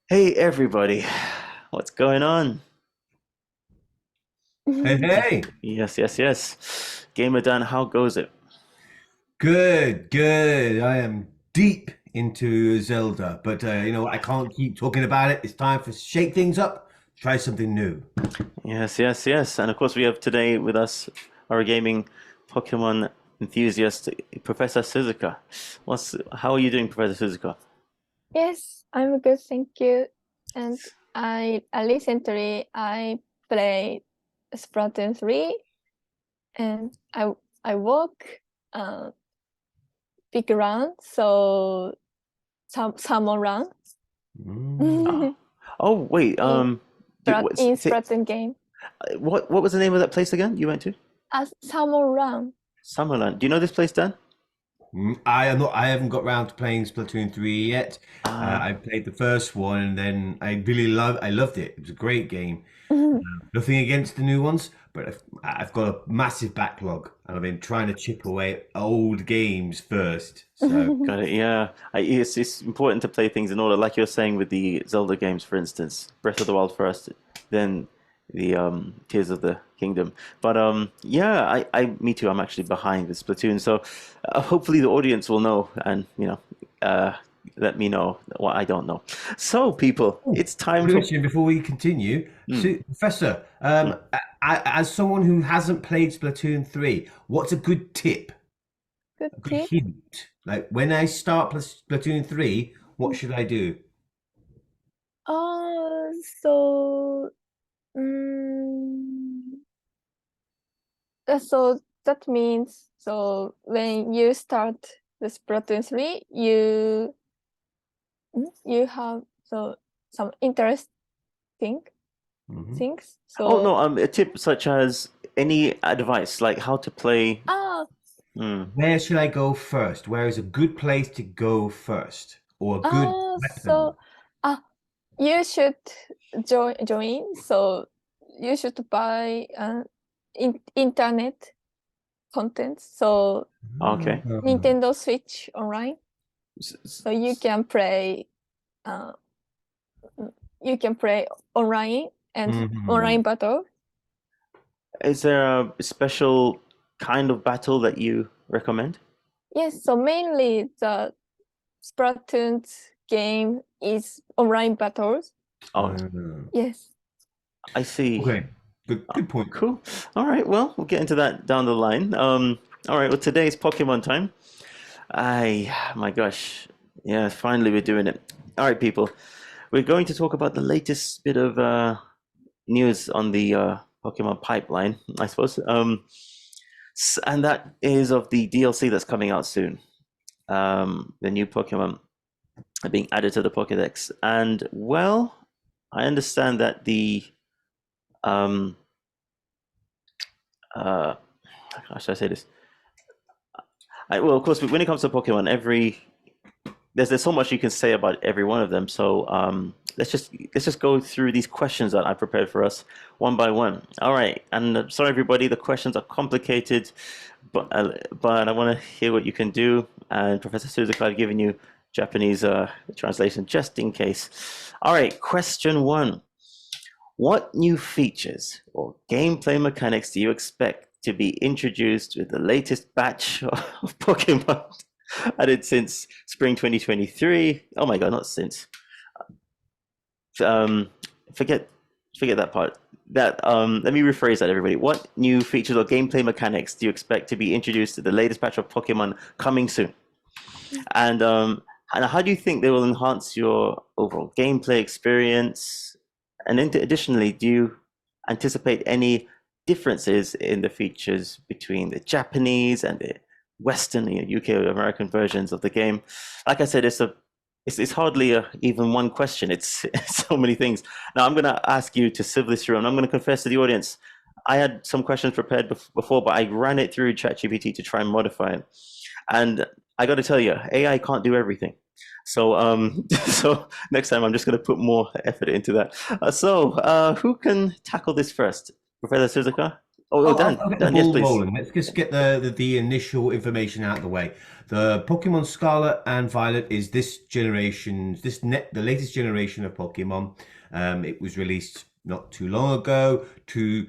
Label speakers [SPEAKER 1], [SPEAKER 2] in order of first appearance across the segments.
[SPEAKER 1] Hey everybody, what's going on?
[SPEAKER 2] Hey, hey,
[SPEAKER 1] Yes. Gamer Dan, how goes it?
[SPEAKER 2] good, good. I am deep into Zelda, but I can't keep talking about it. It's time for shake things up, try something new.
[SPEAKER 1] Yes. And of course, we have today with us our gaming Pokemon enthusiast, Professor Suzuka. How are you doing, Professor Suzuka?
[SPEAKER 3] Yes, I'm good, thank you. And I recently I played Splatoon 3 and I walk uh big run, so some run
[SPEAKER 1] Oh,
[SPEAKER 3] in
[SPEAKER 1] oh wait,
[SPEAKER 3] in Splatoon game.
[SPEAKER 1] what was the name of that place again you went to?
[SPEAKER 3] Some run.
[SPEAKER 1] Summerland. Do you know this place, Dan?
[SPEAKER 2] I am not. I haven't got round to playing Splatoon 3 yet.
[SPEAKER 1] Uh,
[SPEAKER 2] I played the first one, and then I loved it. It was a great game. Nothing against the new ones, but I've got a massive backlog, and I've been trying to chip away at old games first. So.
[SPEAKER 1] Got it. Yeah, it's important to play things in order, like you're saying with the Zelda games, for instance, Breath of the Wild first, then the Tears of the Kingdom. But yeah, me too. I'm actually behind with Splatoon, so hopefully the audience will know, and uh, let me know what I don't know. So, people,
[SPEAKER 2] Oh,
[SPEAKER 1] it's time for.
[SPEAKER 2] question before we continue.
[SPEAKER 1] Hmm,
[SPEAKER 2] Professor,
[SPEAKER 1] hmm.
[SPEAKER 2] as someone who hasn't played Splatoon 3, what's a good tip,
[SPEAKER 3] Good
[SPEAKER 2] a good
[SPEAKER 3] tip.
[SPEAKER 2] hint? Like when I start Splatoon 3, what should I do?
[SPEAKER 3] Uh, so mm, so that means when you start the Splatoon 3, you have some interesting
[SPEAKER 2] Hmm.
[SPEAKER 3] things.
[SPEAKER 1] Oh no, a tip such as any advice, like how to play.
[SPEAKER 3] Ah,
[SPEAKER 1] Hmm.
[SPEAKER 2] Where should I go first? Where is a good place to go first? Or a good
[SPEAKER 3] ah,
[SPEAKER 2] weapon?
[SPEAKER 3] so ah, you should join. So you should buy internet content. So
[SPEAKER 1] Okay.
[SPEAKER 3] Nintendo Switch online.
[SPEAKER 1] S- s-
[SPEAKER 3] So uh, you can play online and
[SPEAKER 2] Mhm.
[SPEAKER 3] online battle.
[SPEAKER 1] Is there a special kind of battle that you recommend?
[SPEAKER 3] Yes, so mainly the Splatoon game is online battles.
[SPEAKER 1] Oh,
[SPEAKER 3] Yes.
[SPEAKER 1] I see.
[SPEAKER 2] Okay, good point.
[SPEAKER 1] Cool. All right. Well, we'll get into that down the line. All right. Well, today's Pokemon time. My gosh. Yeah, finally we're doing it. All right, people. We're going to talk about the latest bit of news on the Pokemon pipeline, I suppose. And that is of the DLC that's coming out soon. The new Pokemon are being added to the Pokédex. And well, I understand that the um how should I say this? Well, of course, when it comes to Pokemon, there's so much you can say about every one of them. So let's just go through these questions that I prepared for us one by one. All right, and sorry everybody, the questions are complicated, but I want to hear what you can do. And Professor Suzuka, I've given you Japanese translation just in case. All right, question one. What new features or gameplay mechanics do you expect to be introduced with the latest batch of Pokemon added since spring 2023? Oh my god, not since. Um, forget forget that part. Let me rephrase that, everybody. What new features or gameplay mechanics do you expect to be introduced to the latest batch of Pokemon coming soon? And how do you think they will enhance your overall gameplay experience? And additionally, do you anticipate any differences in the features between the Japanese and the Western, UK or American versions of the game? Like I said, it's hardly even one question. It's so many things. Now I'm going to ask you to sieve this through, and I'm going to confess to the audience. I had some questions prepared before, but I ran it through ChatGPT to try and modify it. And I got to tell you, AI can't do everything. So, so next time I'm just going to put more effort into that. Who can tackle this first? Professor Suzuka? Dan,
[SPEAKER 2] I'll get the
[SPEAKER 1] yes,
[SPEAKER 2] ball
[SPEAKER 1] please.
[SPEAKER 2] rolling. Let's just get the initial information out of the way. The Pokemon Scarlet and Violet is the latest generation of Pokemon. It was released not too long ago to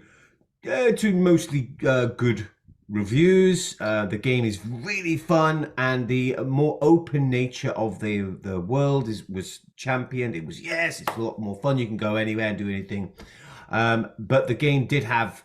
[SPEAKER 2] mostly good reviews. The game is really fun, and the more open nature of the world was championed. It's a lot more fun. You can go anywhere and do anything. But the game did have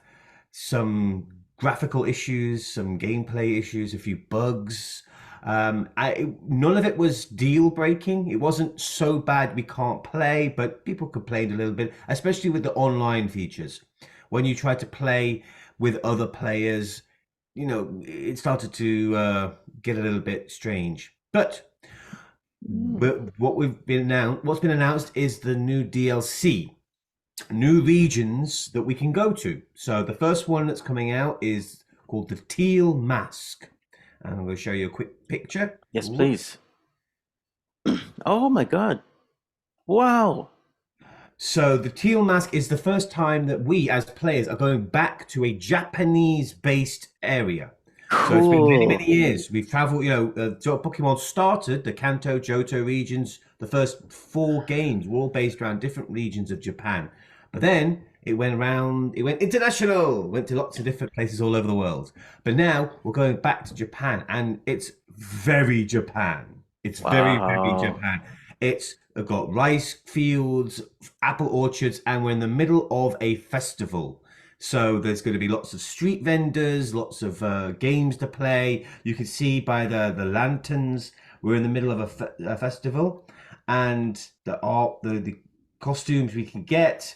[SPEAKER 2] some graphical issues, some gameplay issues, a few bugs. None of it was deal breaking. It wasn't so bad we can't play, but people complained a little bit, especially with the online features. When you try to play with other players, it started to get a little bit strange. But what's been announced is the new DLC, new regions that we can go to. So the first one that's coming out is called the Teal Mask. And I'm going to show you a quick picture.
[SPEAKER 1] Yes, please. Oh my God. Wow.
[SPEAKER 2] So the Teal Mask is the first time that we as players are going back to a Japanese-based area.
[SPEAKER 1] Cool.
[SPEAKER 2] So it's been many, many years. We've traveled, Pokemon started the Kanto, Johto regions. The first 4 games were all based around different regions of Japan. But then it went international, went to lots of different places all over the world. But now we're going back to Japan, and it's very Japan. It's very, very Japan. It's got rice fields, apple orchards, and we're in the middle of a festival. So there's going to be lots of street vendors, lots of games to play. You can see by the lanterns, we're in the middle of a festival, and the costumes we can get.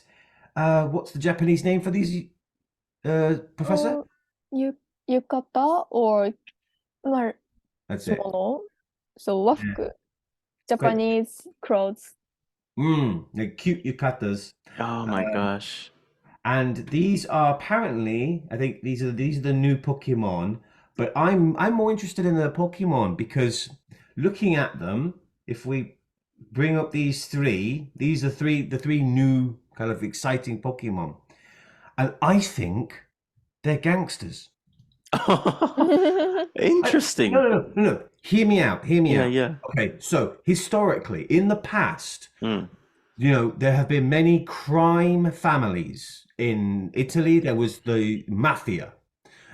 [SPEAKER 2] What's the Japanese name for these, Professor?
[SPEAKER 3] Yukata or
[SPEAKER 2] That's it.
[SPEAKER 3] kimono. So wafuku, Japanese clothes.
[SPEAKER 2] They're cute yukatas.
[SPEAKER 1] Oh my gosh.
[SPEAKER 2] And these are apparently, I think these are the new Pokemon. But I'm more interested in the Pokemon because looking at them, if we bring up these three are the three new kind of exciting Pokemon, and I think they're gangsters.
[SPEAKER 1] Interesting.
[SPEAKER 2] No. Hear me out.
[SPEAKER 1] Yeah.
[SPEAKER 2] Okay, so historically, in the past, there have been many crime families. In Italy, there was the mafia.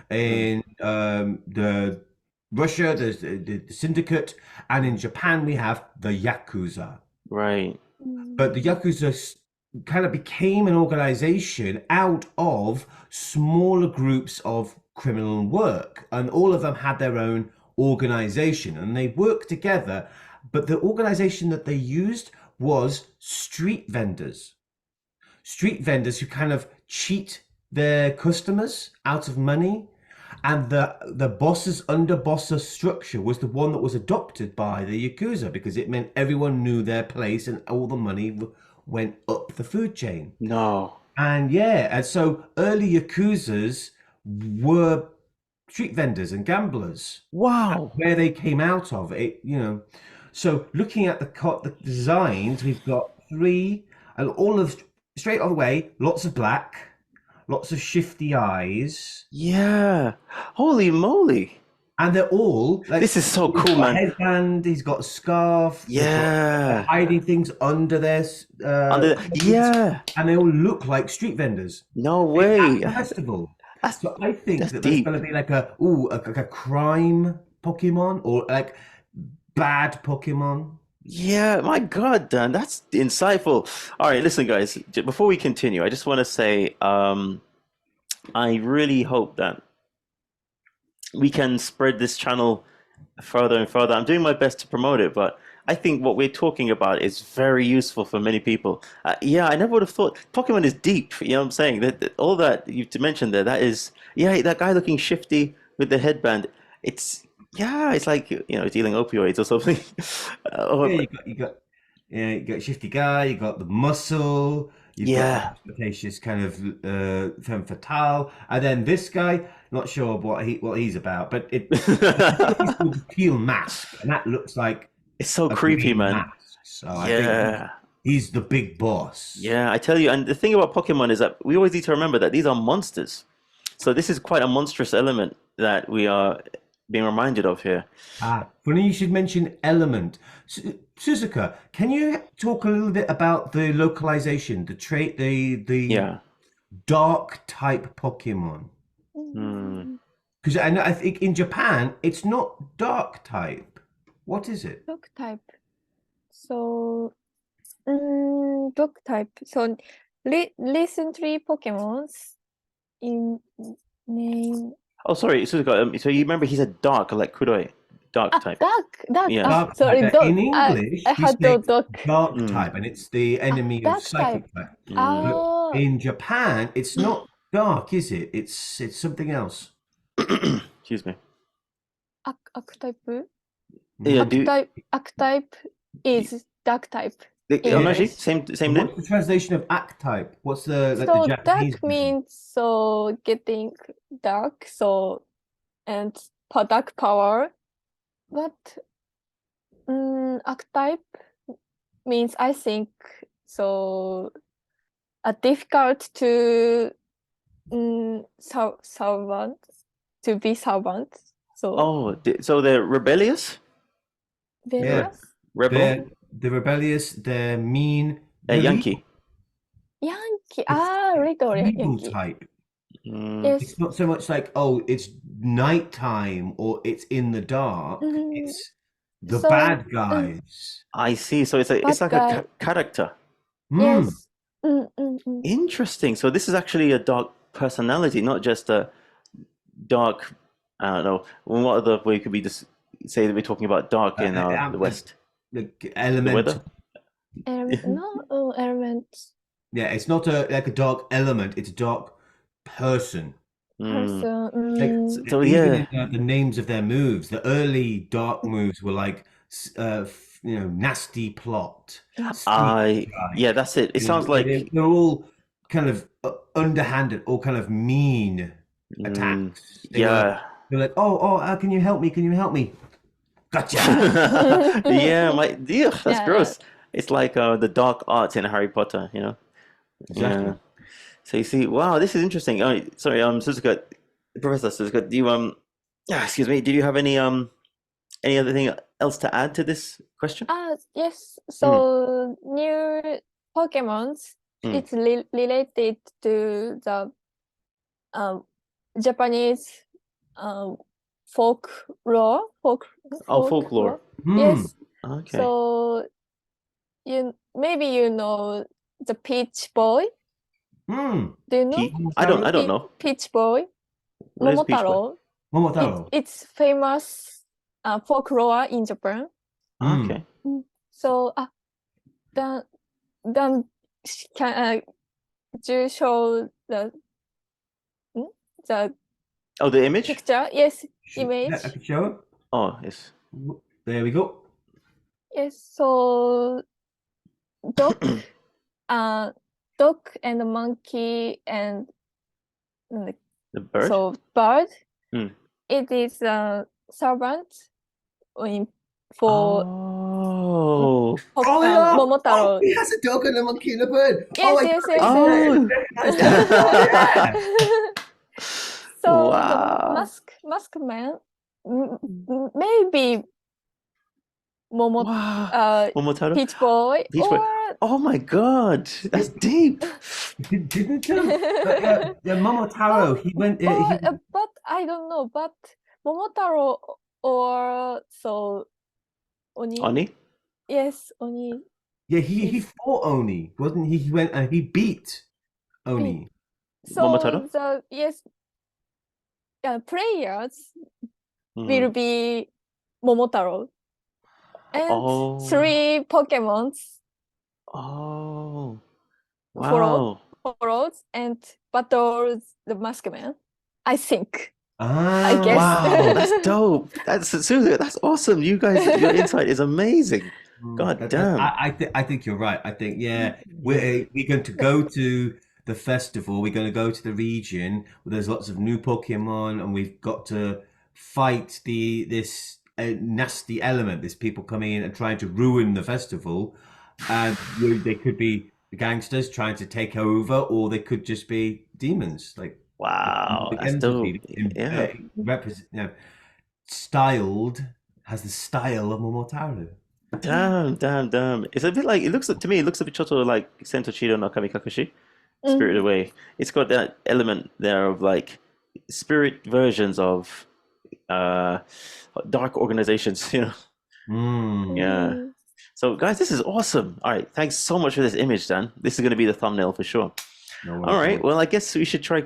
[SPEAKER 2] In the Russia, there's the syndicate, and in Japan, we have the Yakuza.
[SPEAKER 1] Right.
[SPEAKER 2] But the Yakuza kind of became an organization out of smaller groups of criminal work, and all of them had their own organization, and they worked together. But the organization that they used was street vendors who kind of cheat their customers out of money. And the boss's under bosses structure was the one that was adopted by the Yakuza because it meant everyone knew their place and all the money went up the food chain.
[SPEAKER 1] No.
[SPEAKER 2] And so early Yakuzas were street vendors and gamblers.
[SPEAKER 1] Wow.
[SPEAKER 2] Where they came out of it, So looking at the designs, we've got 3, and all of straight all the way, lots of black, lots of shifty eyes.
[SPEAKER 1] Yeah. Holy moly.
[SPEAKER 2] And they're all like,
[SPEAKER 1] this is so cool, man.
[SPEAKER 2] Headband, he's got a scarf.
[SPEAKER 1] Yeah.
[SPEAKER 2] Hiding things under their
[SPEAKER 1] and
[SPEAKER 2] they all look like street vendors.
[SPEAKER 1] No way.
[SPEAKER 2] Festival. So I think that
[SPEAKER 1] deep.
[SPEAKER 2] there's going to be like a crime Pokemon or like bad Pokemon.
[SPEAKER 1] Yeah, my God, Dan, that's insightful. All right, listen, guys, before we continue, I just want to say I really hope that we can spread this channel further and further. I'm doing my best to promote it, but I think what we're talking about is very useful for many people. I never would have thought Pokemon is deep. You know what I'm saying? That all that you've mentioned there, that is, that guy looking shifty with the headband. It's like dealing opioids or something.
[SPEAKER 2] You got shifty guy. You got the muscle. You've got the flirtatious kind of femme fatale, and then this guy. Not sure what he's about, but he's called the Teal Mask, and that looks like
[SPEAKER 1] it's so creepy, man.
[SPEAKER 2] Mask. So I think he's the big boss.
[SPEAKER 1] Yeah, I tell you, and the thing about Pokemon is that we always need to remember that these are monsters. So this is quite a monstrous element that we are being reminded of here.
[SPEAKER 2] Funny you should mention element. Suzuka, can you talk a little bit about the localization, the trait, the
[SPEAKER 1] Yeah.
[SPEAKER 2] dark type Pokemon?
[SPEAKER 1] Hmm.
[SPEAKER 2] Because I think in Japan it's not dark type. What is it?
[SPEAKER 3] Dog type. So, dog type. So, recently Pokemons in name.
[SPEAKER 1] Oh, sorry, Suzuka. So you remember he said dark, like Kuroi, dark type.
[SPEAKER 3] Dark.
[SPEAKER 1] Yes.
[SPEAKER 2] Dark
[SPEAKER 3] Sorry,
[SPEAKER 2] type.
[SPEAKER 3] dog.
[SPEAKER 2] In English,
[SPEAKER 3] I
[SPEAKER 2] we
[SPEAKER 3] had
[SPEAKER 2] say
[SPEAKER 3] dog.
[SPEAKER 2] dark
[SPEAKER 1] Mm.
[SPEAKER 2] type, and it's the enemy of
[SPEAKER 3] dark
[SPEAKER 2] psychic type. But
[SPEAKER 3] Ah,
[SPEAKER 2] in Japan, it's not dark, is it? It's something else.
[SPEAKER 1] Excuse me.
[SPEAKER 3] archetype.
[SPEAKER 1] Yeah,
[SPEAKER 3] Archetype is dark type.
[SPEAKER 1] Onaji,
[SPEAKER 3] English.
[SPEAKER 1] same name.
[SPEAKER 2] What's the translation of arc type? What's the like
[SPEAKER 3] So
[SPEAKER 2] the Japanese
[SPEAKER 3] dark means so getting dark. So and dark power. But archetype means I think so difficult to servant to be servant. So
[SPEAKER 1] Oh, so they're rebellious,
[SPEAKER 3] various
[SPEAKER 1] rebel,
[SPEAKER 2] They're rebellious. They're mean. They're
[SPEAKER 1] Yankee.
[SPEAKER 3] Yankee.
[SPEAKER 2] evil
[SPEAKER 3] Yankee.
[SPEAKER 2] type.
[SPEAKER 3] Yes.
[SPEAKER 2] It's not so much like, oh, it's nighttime or it's in the dark.
[SPEAKER 3] Mhm.
[SPEAKER 2] It's the
[SPEAKER 3] So,
[SPEAKER 2] bad guys.
[SPEAKER 1] I see. So it's like
[SPEAKER 3] guy.
[SPEAKER 1] a character.
[SPEAKER 3] Yes.
[SPEAKER 1] Interesting. So this is actually a dark personality, not just a dark. I don't know. What other way could we just say that we're talking about dark in the West?
[SPEAKER 2] The
[SPEAKER 1] The
[SPEAKER 2] element.
[SPEAKER 1] weather.
[SPEAKER 3] Element.
[SPEAKER 2] Yeah, it's not like a dark element. It's a dark person.
[SPEAKER 3] Person.
[SPEAKER 1] So
[SPEAKER 2] Even
[SPEAKER 1] yeah.
[SPEAKER 2] in the names of their moves, the early dark moves were like, nasty plot.
[SPEAKER 1] Yeah, that's it. It sounds like
[SPEAKER 2] they're all kind of underhanded or kind of mean attacks.
[SPEAKER 1] yeah.
[SPEAKER 2] They're like, oh, can you help me? Can you help me? Gotcha.
[SPEAKER 1] Yeah, that's
[SPEAKER 3] Yeah.
[SPEAKER 1] gross. It's like the dark arts in Harry Potter, you know?
[SPEAKER 2] Exactly.
[SPEAKER 1] Yeah. So you see, wow, this is interesting. Oh, sorry, Suzuka, Professor Suzuka, do you excuse me, did you have any other thing else to add to this question?
[SPEAKER 3] Yes. So new Pokemons. It's related to the Japanese folklore.
[SPEAKER 1] Folklore.
[SPEAKER 3] Yes.
[SPEAKER 1] Okay.
[SPEAKER 3] So maybe you know the Peach Boy. Do you know?
[SPEAKER 1] I don't know.
[SPEAKER 3] Peach Boy.
[SPEAKER 1] What is Peach Boy?
[SPEAKER 2] Momotaro.
[SPEAKER 3] It's famous folklore in Japan.
[SPEAKER 1] Okay.
[SPEAKER 3] So then can you show the
[SPEAKER 1] the image?
[SPEAKER 3] picture? Yes, image.
[SPEAKER 2] I can show it.
[SPEAKER 1] Oh, yes.
[SPEAKER 2] There we go.
[SPEAKER 3] Yes. So dog and monkey and
[SPEAKER 1] The bird?
[SPEAKER 3] so bird. It is a servant for Momotaro.
[SPEAKER 2] He has a dog and a monkey and a bird.
[SPEAKER 3] Yes. So
[SPEAKER 1] wow.
[SPEAKER 3] the mask man, maybe
[SPEAKER 1] Momotaro?
[SPEAKER 3] Peach Boy.
[SPEAKER 1] Oh my god, that's deep.
[SPEAKER 2] Didn't the Momotaro, he went.
[SPEAKER 3] But I don't know. But Momotaro or so Oni? Yes, Oni.
[SPEAKER 2] Yeah, he fought Oni, wasn't he? He went and he beat Oni.
[SPEAKER 3] So
[SPEAKER 1] Momotaro?
[SPEAKER 3] players will be Momotaro. And 3 Pokemons.
[SPEAKER 1] Oh. Wow.
[SPEAKER 3] Follows and battles the Maskman. I think.
[SPEAKER 2] I
[SPEAKER 3] guess.
[SPEAKER 1] Wow, that's dope. That's awesome. You guys, your insight is amazing. God damn.
[SPEAKER 2] I think you're right. I think we're going to go to the festival. We're going to go to the region where there's lots of new Pokemon, and we've got to fight this nasty element. There's people coming in and trying to ruin the festival, and they could be the gangsters trying to take over, or they could just be demons. Like
[SPEAKER 1] Wow,
[SPEAKER 2] The
[SPEAKER 1] that's dope.
[SPEAKER 2] entity
[SPEAKER 1] Yeah.
[SPEAKER 2] styled has the style of Momotaro.
[SPEAKER 1] Damn. It's a bit like it looks to me. It looks a bit sort of like Sento Chido no Kamikakushi, Spirited
[SPEAKER 3] Mm.
[SPEAKER 1] Away. It's got that element there of like spirit versions of uh dark organizations.
[SPEAKER 2] Mm.
[SPEAKER 1] Yeah.
[SPEAKER 3] Mm.
[SPEAKER 1] So guys, this is awesome. All right, thanks so much for this image, Dan. This is going to be the thumbnail for sure.
[SPEAKER 2] No
[SPEAKER 1] All
[SPEAKER 2] worries.
[SPEAKER 1] right. Well, I guess we should try